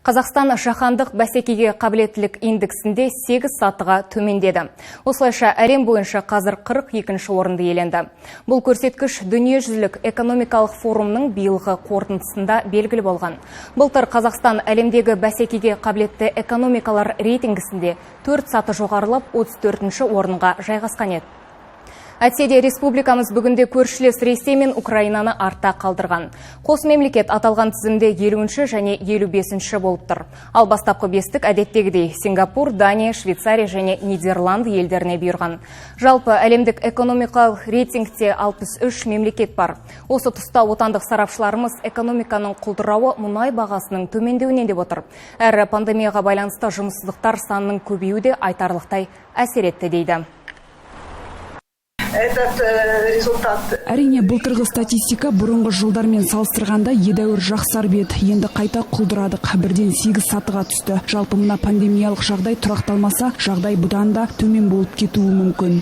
Қазақстан жаһандық бәсекеге қабілеттілік индексінде 8 сатыға төмендеді. Осылайша әлем бойынша қазір 42-ші орынды иеленді. Бұл көрсеткіш дүниежүзілік экономикалық форумның биылғы қорытындысында белгілі болған. Былтыр Қазақстан әлемдегі бәсекеге қабілетті экономикалар рейтингісінде 4 саты жоғарылап 34-ші орынға жайғасқан еді. Әйтсе де республикамыз бүгінде көршілес Ресей мен Украинаны артта қалдырған. Қос мемлекет аталған тізімде 50-ші және 55-ші болып тұр. Ал бастапқы бестік әдеттегідей Сингапур, Дания, Швейцария және Нидерланд елдеріне бұйырған. Жалпы әлемдік экономикалық рейтингте 63 мемлекет бар. Осы тұста отандық сарапшыларымыз экономиканың құлдырауы мұнай бағасының төмендеуінен деп отыр. Әрі пандемияға байланысты жұмыссыздықтар санының көбеюі де айтарлықтай әсер етті дейді. Әрине, былтырғы статистика бұрынғы жылдармен салыстырғанда едәуір жақсарып еді. Енді қайта құлдырадық. Бірден 8 сатыға түсті. Жалпы мына пандемиялық жағдай тұрақталмаса, жағдай бұдан да төмен болып кетуі мүмкін.